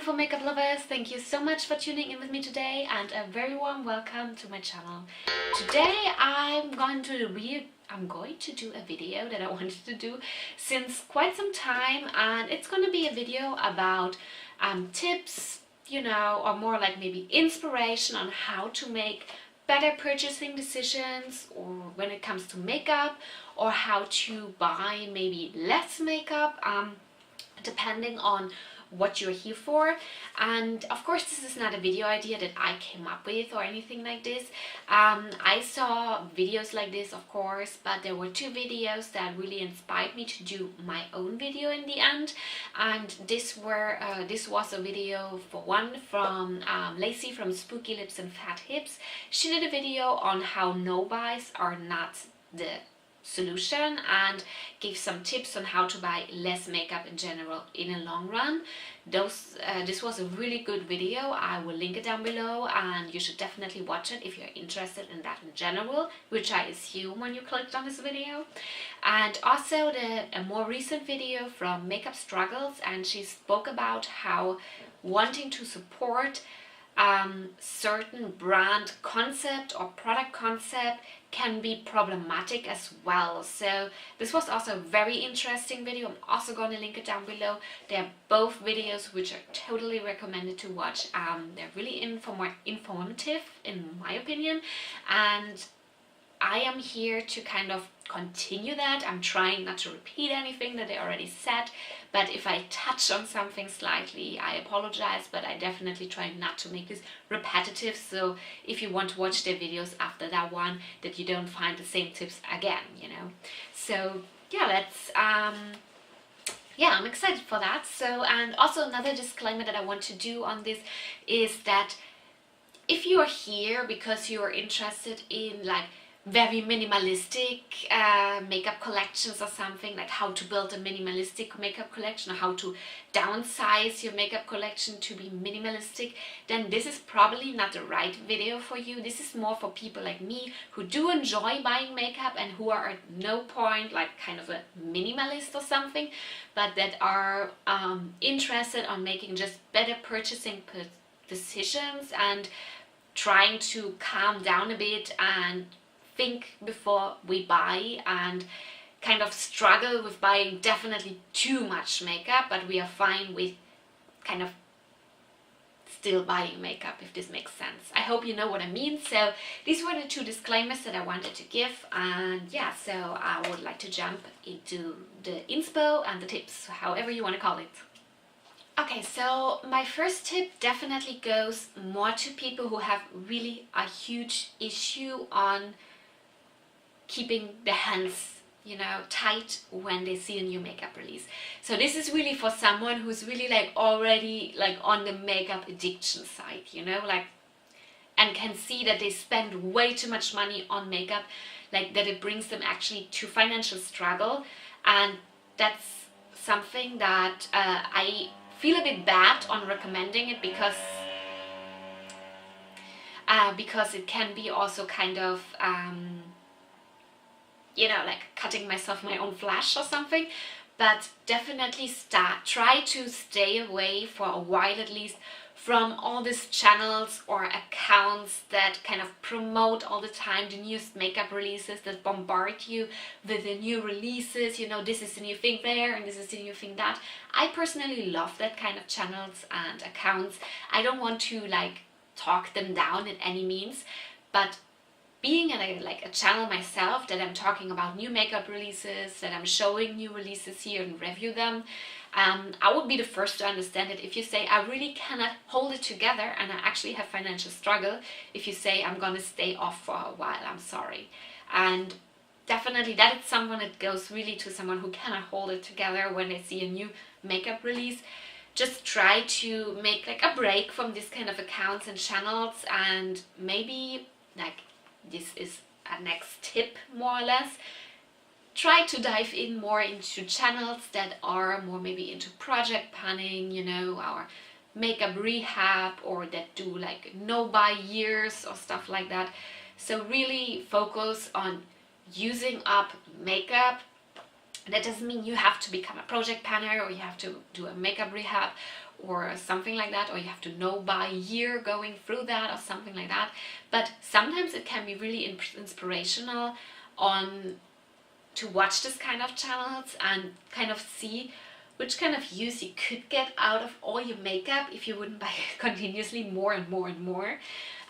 wonderful makeup lovers, thank you so much for tuning in with me today and a very warm welcome to my channel. Today I'm going to do a video that I wanted to do since quite some time, and it's going to be a video about tips, or more like maybe inspiration on how to make better purchasing decisions, or when it comes to makeup, or how to buy maybe less makeup, depending on what you're here for. And of course, this is not a video idea that I came up with or anything like this. I saw videos like this, of course, but there were two videos that really inspired me to do my own video in the end. And this was a video for one from Lacey from Spooky Lips and Fat Hips. She did a video on how no buys are not the solution and gave some tips on how to buy less makeup in general in a long run. This was a really good video. I will link it down below, and you should definitely watch it if you're interested in that in general, which I assume when you clicked on this video. And also a more recent video from Makeup Struggles, and she spoke about how wanting to support certain brand concept or product concept can be problematic as well. So this was also a very interesting video. I'm also going to link it down below. They're both videos which are totally recommended to watch. They're really informative in my opinion, and I am here to kind of continue that. I'm trying not to repeat anything that they already said, but if I touch on something slightly, I apologize, but I definitely try not to make this repetitive. So if you want to watch their videos after that one, that you don't find the same tips again, So yeah, I'm excited for that. So, and also another disclaimer that I want to do on this is that if you are here because you are interested in like very minimalistic makeup collections or something, like how to build a minimalistic makeup collection or how to downsize your makeup collection to be minimalistic, then this is probably not the right video for you. This is more for people like me who do enjoy buying makeup and who are at no point like kind of a minimalist or something, but that are interested on making just better purchasing decisions and trying to calm down a bit and think before we buy, and kind of struggle with buying definitely too much makeup, but we are fine with kind of still buying makeup, if this makes sense. I hope you know what I mean. So these were the two disclaimers that I wanted to give, and yeah, so I would like to jump into the inspo and the tips, however you want to call it. Okay, so my first tip definitely goes more to people who have really a huge issue on keeping their hands, tight when they see a new makeup release. So this is really for someone who's really like already like on the makeup addiction side, and can see that they spend way too much money on makeup, like that it brings them actually to financial struggle. And that's something that I feel a bit bad on recommending it, because it can be also kind of like cutting myself my own flesh or something. But definitely try to stay away for a while at least from all these channels or accounts that kind of promote all the time the newest makeup releases, that bombard you with the new releases, this is the new thing there and this is the new thing that. I personally love that kind of channels and accounts. I don't want to like talk them down in any means, but being in a channel myself that I'm talking about new makeup releases, that I'm showing new releases here and review them, I would be the first to understand it if you say I really cannot hold it together and I actually have financial struggle. If you say I'm gonna stay off for a while, I'm sorry. And definitely that is someone that goes really to someone who cannot hold it together when they see a new makeup release. Just try to make like a break from this kind of accounts and channels, and maybe like this is a next tip more or less, try to dive in more into channels that are more maybe into project planning, or makeup rehab, or that do like no buy years or stuff like that. So really focus on using up makeup. That doesn't mean you have to become a project planner or you have to do a makeup rehab or something like that, or you have to know by year going through that or something like that. But sometimes it can be really inspirational to watch this kind of channels and kind of see which kind of use you could get out of all your makeup if you wouldn't buy it continuously more and more and more,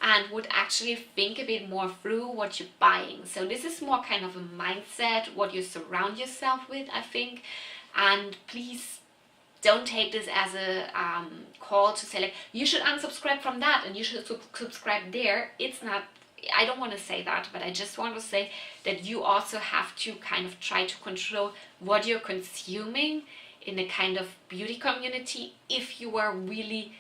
and would actually think a bit more through what you're buying. So this is more kind of a mindset, what you surround yourself with, I think. And please don't take this as a call to say like, you should unsubscribe from that and you should subscribe there. It's not, I don't want to say that, but I just want to say that you also have to kind of try to control what you're consuming in a kind of beauty community if you are really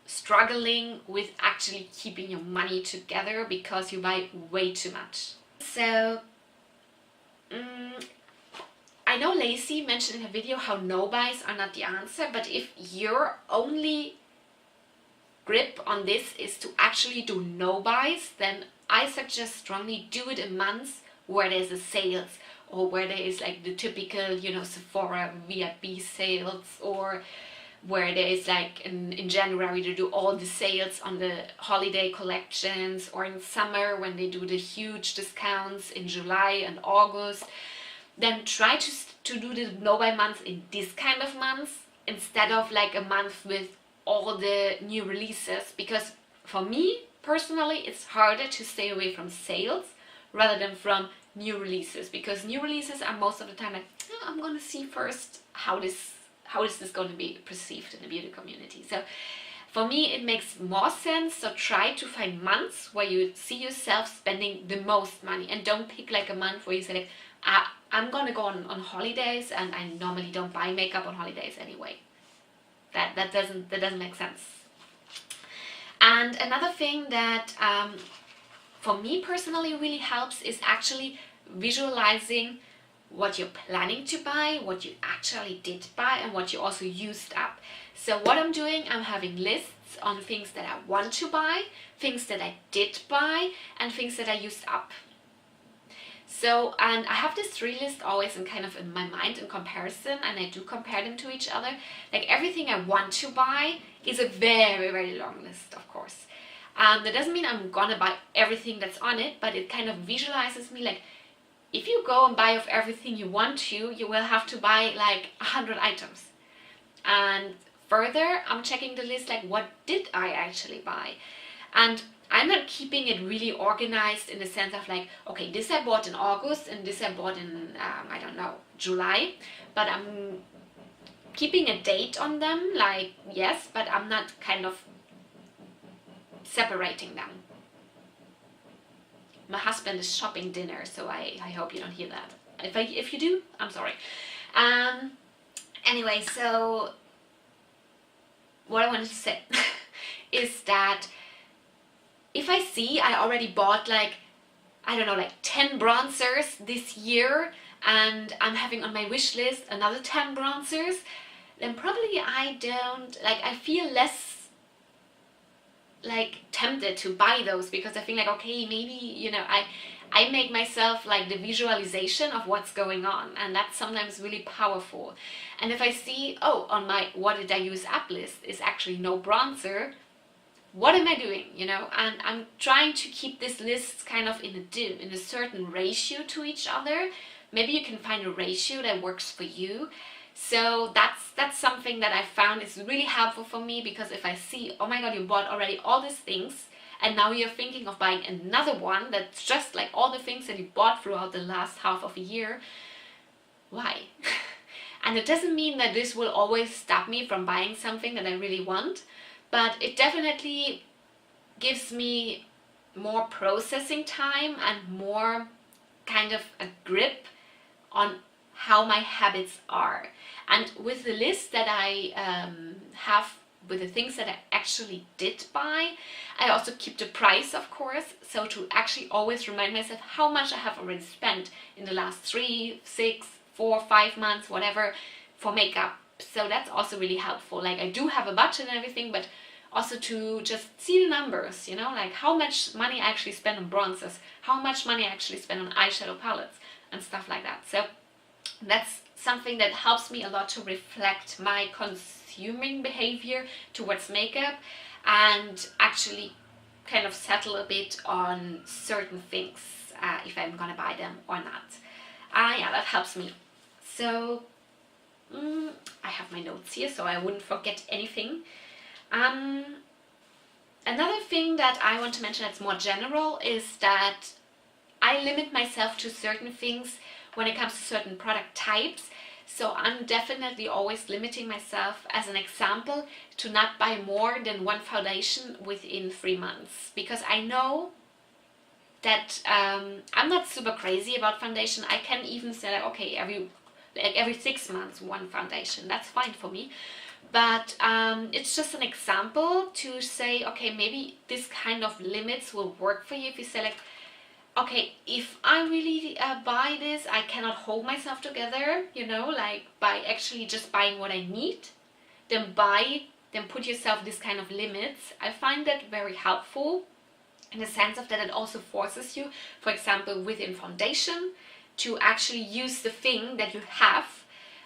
struggling with actually keeping your money together because you buy way too much. So I know Lacey mentioned in her video how no buys are not the answer, but if your only grip on this is to actually do no buys, then I suggest strongly do it in months where there's a sales, or where there is like the typical, you know, Sephora VIP sales, or where there is like in January they do all the sales on the holiday collections, or in summer when they do the huge discounts in July and August. Then try to do the no buy months in this kind of months instead of like a month with all the new releases, because for me personally it's harder to stay away from sales rather than from new releases, because new releases are most of the time like, oh, I'm gonna see first how is this going to be perceived in the beauty community. So for me it makes more sense, so try to find months where you see yourself spending the most money, and don't pick like a month where you say like, I'm gonna go on holidays and I normally don't buy makeup on holidays anyway. That doesn't make sense. And another thing that for me personally really helps is actually visualizing what you're planning to buy, what you actually did buy, and what you also used up. So what I'm doing, I'm having lists on things that I want to buy, things that I did buy, and things that I used up. So, and I have this 3 list always in my mind in comparison, and I do compare them to each other. Like everything I want to buy is a very, very long list, of course. That doesn't mean I'm gonna buy everything that's on it, but it kind of visualizes me like, if you go and buy of everything you want to, you will have to buy like 100 items. And further, I'm checking the list like, what did I actually buy? And I'm not keeping it really organized in the sense of like, okay, this I bought in August and this I bought in, I don't know, July. But I'm keeping a date on them, like, yes, but I'm not kind of separating them. My husband is shopping dinner, so I hope you don't hear that. If you do, I'm sorry. Anyway, so what I wanted to say is that if I see I already bought like, I don't know, like 10 bronzers this year, and I'm having on my wish list another 10 bronzers, then probably I feel less like tempted to buy those, because I think like, okay, maybe, you know, I make myself like the visualization of what's going on, and that's sometimes really powerful. And if I see, oh, on my what did I use up list is actually no bronzer, what am I doing, you know? And I'm trying to keep this list kind of in a certain ratio to each other. Maybe you can find a ratio that works for you. So that's something that I found is really helpful for me, because if I see, oh my god, you bought already all these things, and now you're thinking of buying another one that's just like all the things that you bought throughout the last half of a year, why? And it doesn't mean that this will always stop me from buying something that I really want, but it definitely gives me more processing time and more kind of a grip on how my habits are. And with the list that I have with the things that I actually did buy, I also keep the price, of course, so to actually always remind myself how much I have already spent in the last 3, 6, 4, 5 months, whatever, for makeup. So that's also really helpful. Like, I do have a budget and everything, but also to just see the numbers, you know, like how much money I actually spend on bronzers, how much money I actually spend on eyeshadow palettes and stuff like that. So that's something that helps me a lot to reflect my consuming behavior towards makeup and actually kind of settle a bit on certain things, if I'm gonna buy them or not. Yeah, that helps me. So I have my notes here so I wouldn't forget anything. Another thing that I want to mention that's more general is that I limit myself to certain things when it comes to certain product types. So I'm definitely always limiting myself, as an example, to not buy more than one foundation within 3 months. Because I know that I'm not super crazy about foundation. I can even say, like, okay, every 6 months one foundation. That's fine for me. But it's just an example to say, okay, maybe this kind of limits will work for you. If you say, like, okay, if I really buy this, I cannot hold myself together, you know, like by actually just buying what I need, then put yourself this kind of limits. I find that very helpful in the sense of that it also forces you, for example, within foundation, to actually use the thing that you have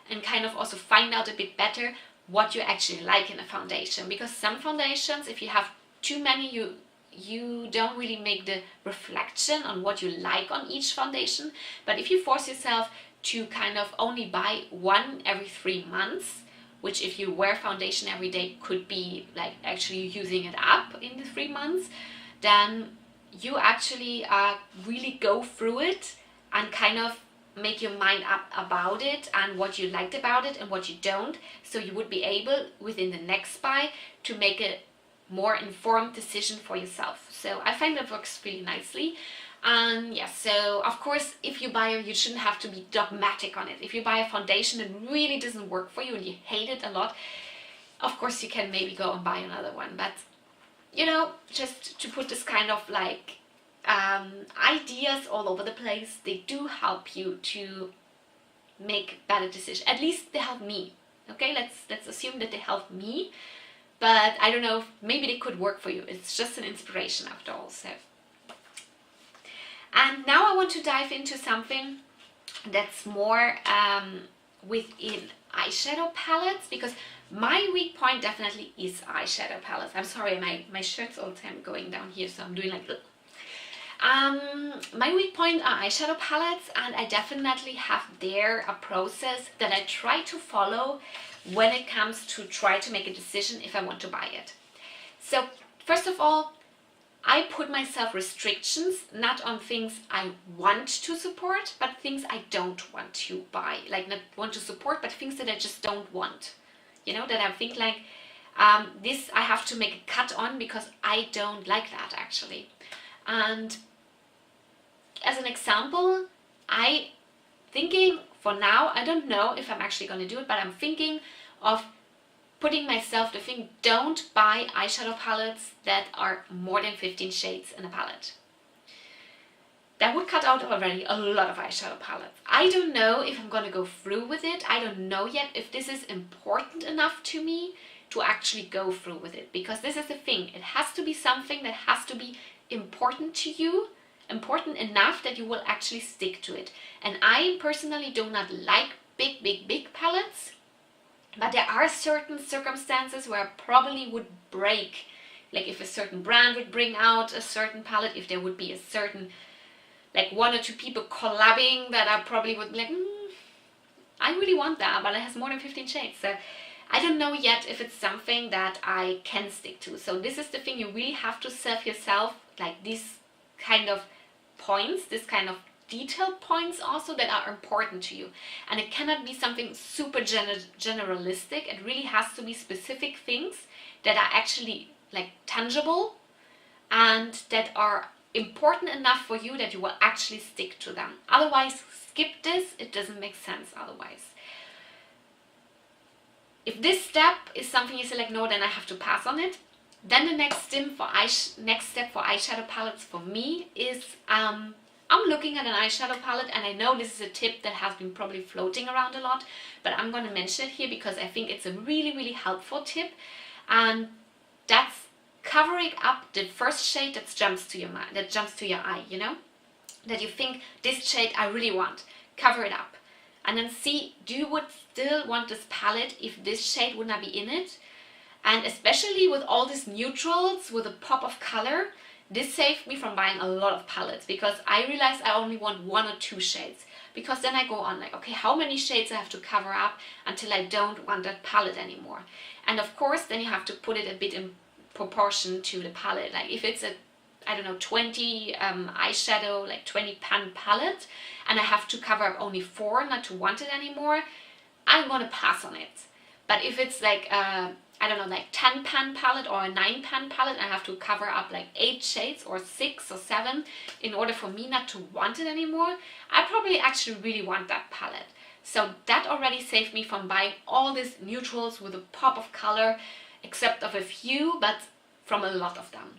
and kind of also find out a bit better what you actually like in a foundation. Because some foundations, if you have too many, you don't really make the reflection on what you like on each foundation. But if you force yourself to kind of only buy one every 3 months, which if you wear foundation every day could be like actually using it up in the 3 months, then you actually really go through it and kind of make your mind up about it and what you liked about it and what you don't, so you would be able within the next buy to make a more informed decision for yourself. So I find that works really nicely. And yeah, so of course if you buy it, you shouldn't have to be dogmatic on it. If you buy a foundation that really doesn't work for you and you hate it a lot, of course you can maybe go and buy another one. But you know, just to put this kind of like ideas all over the place, they do help you to make better decisions. At least they help me. Okay, let's assume that they help me, but I don't know, maybe they could work for you. It's just an inspiration after all. So, and now I want to dive into something that's more within eyeshadow palettes, because my weak point definitely is eyeshadow palettes. I'm sorry, my shirt's all the time going down here, so I'm doing like my weak point are eyeshadow palettes, and I definitely have there a process that I try to follow when it comes to try to make a decision if I want to buy it. So first of all, I put myself restrictions, not on things I want to support, but things I don't want to buy. Like not want to support, but things that I just don't want. You know, that I think like, this I have to make a cut on because I don't like that actually. And as an example, I thinking for now, I don't know if I'm actually going to do it, but I'm thinking of putting myself the thing, don't buy eyeshadow palettes that are more than 15 shades in a palette. That would cut out already a lot of eyeshadow palettes. I don't know if I'm going to go through with it. I don't know yet if this is important enough to me to actually go through with it. Because this is the thing, it has to be something that has to be important to you, important enough that you will actually stick to it. And I personally do not like big palettes, but there are certain circumstances where I probably would break. Like if a certain brand would bring out a certain palette, if there would be a certain, like 1 or 2 people collabing, that I probably would be like, I really want that, but it has more than 15 shades. So I don't know yet if it's something that I can stick to. So this is the thing, you really have to set yourself like these kind of points, this kind of detailed points also that are important to you. And it cannot be something super generalistic. It really has to be specific things that are actually like tangible and that are important enough for you that you will actually stick to them. Otherwise, skip this. It doesn't make sense otherwise. If this step is something you say like, no, then I have to pass on it. Then the next step for eyeshadow palettes for me is I'm looking at an eyeshadow palette, and I know this is a tip that has been probably floating around a lot, but I'm going to mention it here because I think it's a really helpful tip, and that's covering up the first shade that jumps to your mind, that jumps to your eye, you know, that you think this shade I really want, cover it up. and then see, do you would still want this palette if this shade would not be in it? And especially with all these neutrals with a pop of color, this saved me from buying a lot of palettes, because I realized I only want 1 or 2 shades. Because then I go on like, okay, how many shades I have to cover up until I don't want that palette anymore. And of course, then you have to put it a bit in proportion to the palette. Like if it's a, I don't know, 20 eyeshadow, like 20 pan palette, and I have to cover up only 4 not to want it anymore, I'm gonna pass on it. But if it's like I don't know, like 10 pan palette or a 9 pan palette, I have to cover up like 8 shades or 6 or 7 in order for me not to want it anymore, I probably actually really want that palette. So that already saved me from buying all these neutrals with a pop of color, except of a few, but from a lot of them.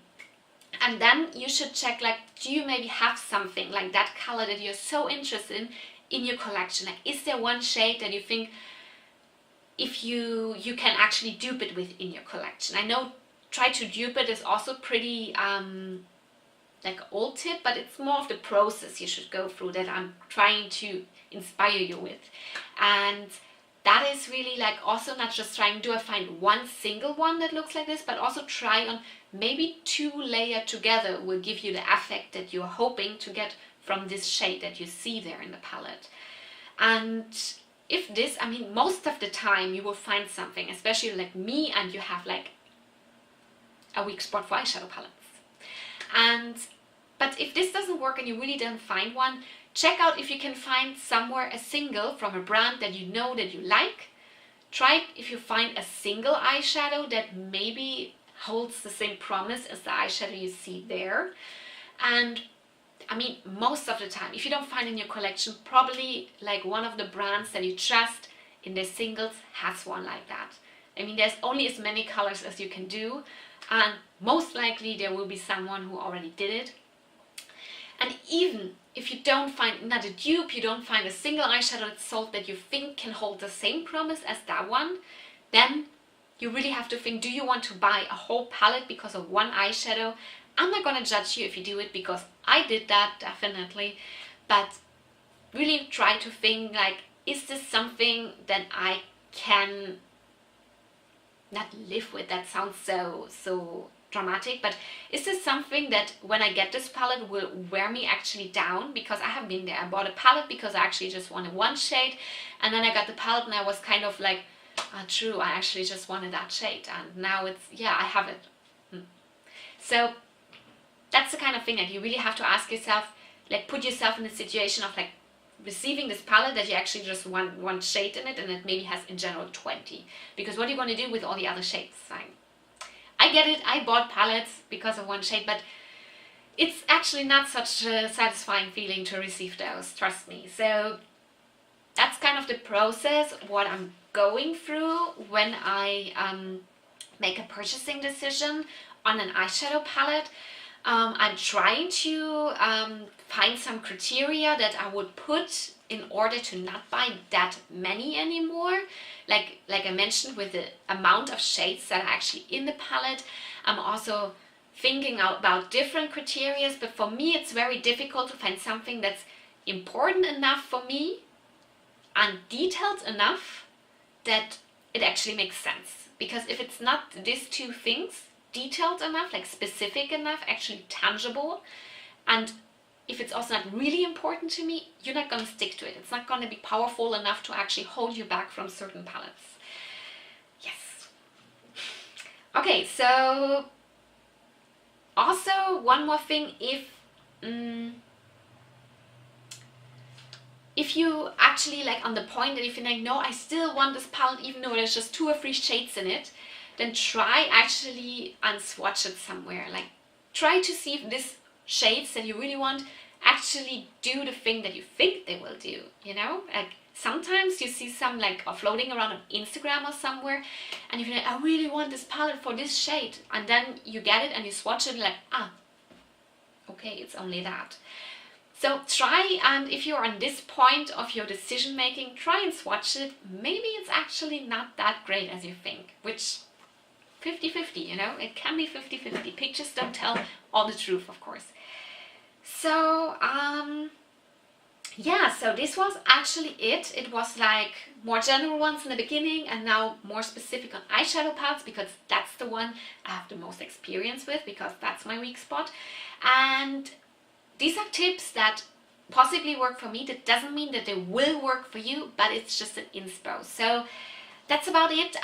And then you should check, like, do you maybe have something like that color that you're so interested in your collection? Like, is there one shade that you think if you can actually dupe it with in your collection? I know try to dupe it is also pretty like old tip, but it's more of the process you should go through that I'm trying to inspire you with. And that is really like also not just trying, do I find one single one that looks like this, but also try on maybe 2 layered together will give you the effect that you're hoping to get from this shade that you see there in the palette. And if this, I mean, most of the time you will find something, especially like me, and you have like a weak spot for eyeshadow palettes. But if this doesn't work and you really don't find one, check out if you can find somewhere a single from a brand that you know that you like. Try if you find a single eyeshadow that maybe holds the same promise as the eyeshadow you see there. And I mean, most of the time, if you don't find in your collection, probably like one of the brands that you trust in their singles has one like that. I mean, there's only as many colors as you can do, and most likely there will be someone who already did it. And even if you don't find not a dupe, you don't find a single eyeshadow that's sold that you think can hold the same promise as that one, then you really have to think, do you want to buy a whole palette because of one eyeshadow? I'm not gonna judge you if you do it, because I did that, definitely. But really try to think, like, is this something that I can not live with? That sounds so dramatic, but is this something that when I get this palette will wear me actually down? Because I have been there. I bought a palette because I actually just wanted one shade, and then I got the palette and I was kind of like, true, I actually just wanted that shade, and now it's, yeah, I have it. So that's the kind of thing that you really have to ask yourself, like put yourself in the situation of like receiving this palette that you actually just want one shade in it, and it maybe has in general 20. Because what are you going to do with all the other shades? I get it, I bought palettes because of one shade, but it's actually not such a satisfying feeling to receive those, trust me. So that's kind of the process, what I'm going through when I make a purchasing decision on an eyeshadow palette. I'm trying to find some criteria that I would put in order to not buy that many anymore. Like I mentioned, with the amount of shades that are actually in the palette, I'm also thinking about different criteria, but for me it's very difficult to find something that's important enough for me and detailed enough that it actually makes sense. Because if it's not these 2 things, detailed enough, like specific enough, actually tangible, and if it's also not really important to me, you're not going to stick to it. It's not going to be powerful enough to actually hold you back from certain palettes. Yes. Okay, so also one more thing, if you actually like on the point that if you're like, no, I still want this palette even though there's just 2 or 3 shades in it, then try actually and swatch it somewhere. Like try to see if these shades that you really want actually do the thing that you think they will do, you know? Like sometimes you see some like floating around on Instagram or somewhere, and you're like, I really want this palette for this shade, and then you get it and you swatch it like, okay, it's only that. So try, and if you're on this point of your decision making, try and swatch it. Maybe it's actually not that great as you think, which 50-50, you know, it can be 50-50. Pictures don't tell all the truth, of course. So yeah, so this was actually it. It was like more general ones in the beginning and now more specific on eyeshadow palettes because that's the one I have the most experience with because that's my weak spot. And these are tips that possibly work for me. That doesn't mean that they will work for you, but it's just an inspo. So that's about it.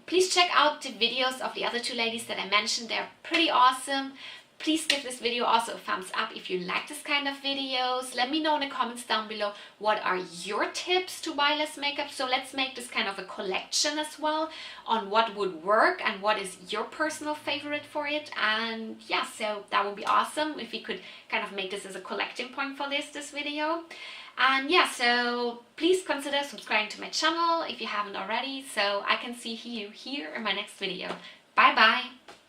Please check out the videos of the other two ladies that I mentioned. They're pretty awesome. Please give this video also a thumbs up if you like this kind of videos. Let me know in the comments down below what are your tips to buy less makeup. So let's make this kind of a collection as well on what would work and what is your personal favorite for it. And yeah, so that would be awesome if we could kind of make this as a collecting point for this video. And yeah, so please consider subscribing to my channel if you haven't already, so I can see you here in my next video. Bye bye!